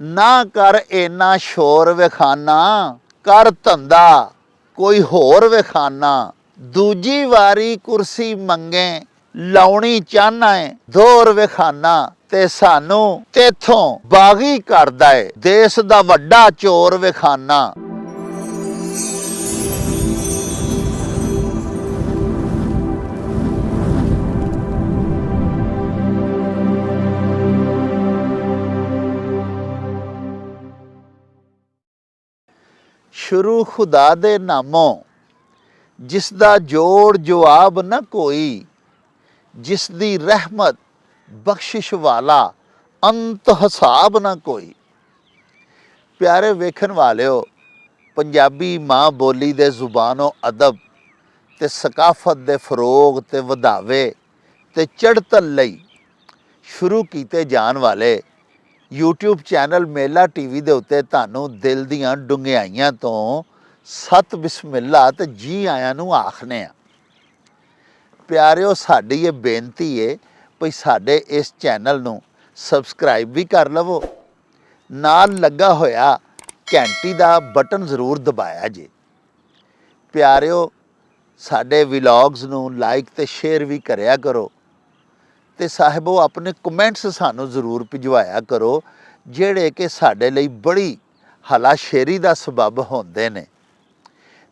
ना कर इन्ना शोर विखाना, कर धंधा कोई होर विखाना। दूजी वारी कुर्सी मंगे लाउणी चाहना है दोर विखाना, ते सानू तेथों बागी करदा है देश दा वड्डा चोर विखाना। शुरू खुदा दे नामों, जिसदा जोड़ जवाब न कोई, जिसदी रहमत बख्शिश वाला अंत हिसाब न कोई। प्यारे वेखन वालिओ, पंजाबी माँ बोली दे जुबानो अदब ते सकाफत दे फरोग ते वधावे ते चढ़तल लई शुरू कीते जान वाले यूट्यूब चैनल मेला टीवी दे उत्ते तानू दिल दियां डुंगियाइयां तो सत बिस्मिल्ला ते जी आयां नू आखने आ। प्यारिओ, साडी ये बेनती है भई साडे इस चैनल नू सबसक्राइब भी कर लवो, नाल लगा होया घंटी दा बटन ज़रूर दबाया जे। प्यारिओ, साडे व्लॉग्स नू लाइक ते शेयर भी करया करो, ते साहिबो अपने कमेंट्स सानू ज़रूर भिजवाया करो, जेड़े कि साडे लई बड़ी हलाशेरी दा सबब होंदे ने।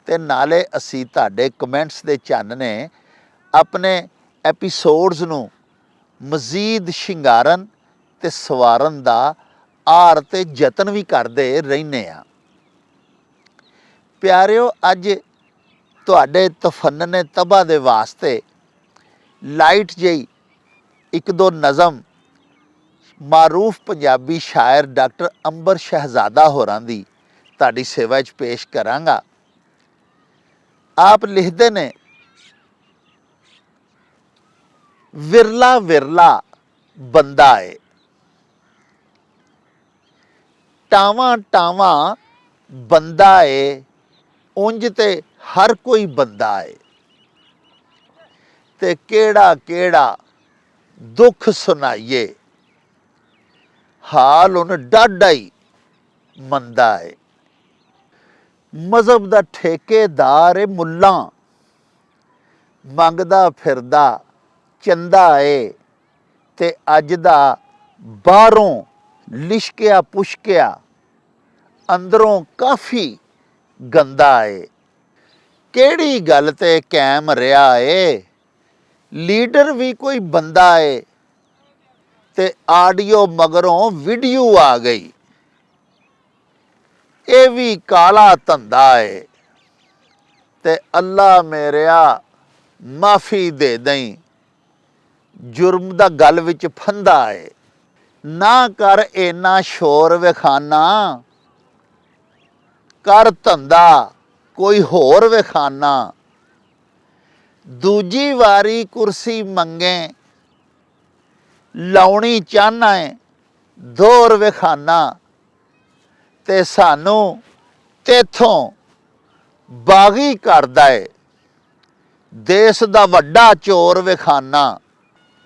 ते नाले असी ताडे कमेंट्स दे चानने अपने एपीसोड्स नू मज़ीद शिंगारन ते सवारन दा आर ते जतन भी करदे रहिने आ। प्यारिओ, अज तुहाडे तफन्नने तबा दे वास्ते लाइट जही एक दो नज़म मारूफ पंजाबी शायर डॉक्टर अंबर शहजादा होरां दी ताड़ी सेवा च पेश करांगा। आप लिखते ने, विरला विरला बंदा है, टावां टावां बंदा है, उंज ते हर कोई बंदा है, ते केड़ा केड़ा दुख सुनाइए, हाल उन डाढा ही मंदा है। मजहब दा ठेकेदार है मुल्ला, मंगदा फिरदा चंदा है, ते अज दा बाहरों लिशकिया पुशकिया अंदरों काफ़ी गंदा है। केड़ी गल ते कैम रहा है, लीडर भी कोई बंदा है, ते आडियो मगरों वीडियो आ गई, ये भी काला धंधा है, ते अल्लाह मेरिया माफ़ी दे दई, जुर्म दा गल विच फंदा है। ना कर इन्ना शोर विखाना, कर धंधा कोई होर विखाना। दूजी वारी कुर्सी मंगे लाउणी चाहना है दोर विखाना, ते सानू तेथों बागी करदा है देश दा वड्डा चोर विखाना।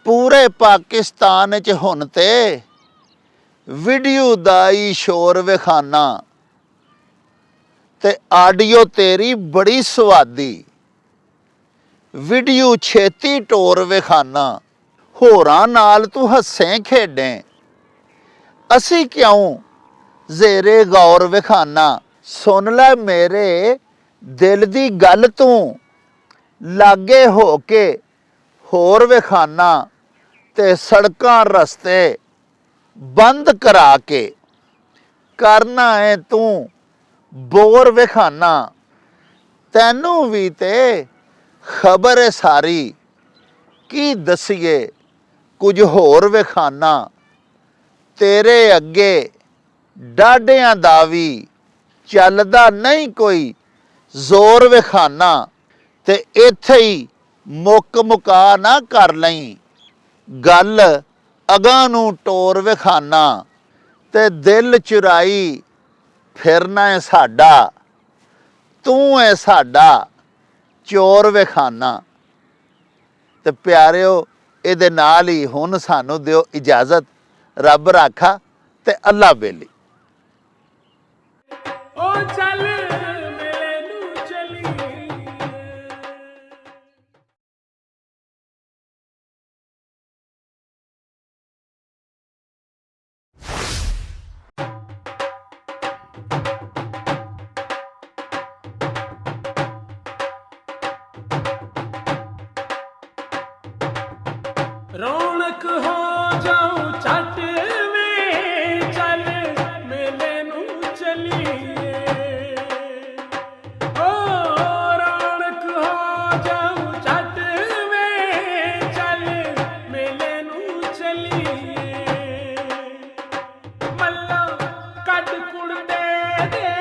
पूरे पाकिस्तान च हुण ते वीडियो दा ही शोर विखाना, ते आडियो तेरी बड़ी स्वादी, वीडियो छेती टोर विखाना। होरां नाल तू हस्सें खेडें, असी क्यों जेरे गौर विखाना। सुन लै मेरे दिल दी गल, तू लागे हो के होर विखाना, ते सड़कां रस्ते बंद करा के करना है तू बोर विखाना। तैनू भी ते खबर है सारी, की दसीए कुछ होर विखाना। तेरे अगे डाढियां दा भी चलदा नहीं कोई जोर विखाना, ते इत्थे ही मुक मुका ना कर लई गल अगां नू टोर विखाना। ते दिल चुराई फिरना है साडा, तू है साडा चोर विखाना। ते प्यारिओ, इहदे नाल ही हुण सानू दिओ इजाज़त। रब राखा ते अल्लाह बेली। ਰੌਣਕ ਹੋ ਜਾਉ ਛੱਟ ਵੇ ਚੱਲ ਮੇਲੇ ਨੂੰ ਚਲੀਏ ਓ ਰੌਣਕ ਹੋ ਜਾਉ ਛੱਟ ਵੇ ਚੱਲ ਮੇਲੇ ਨੂੰ ਚਲੀਏ ਮੱਲਾ ਕੱਢ ਕੁੜਦੇ ਦੇ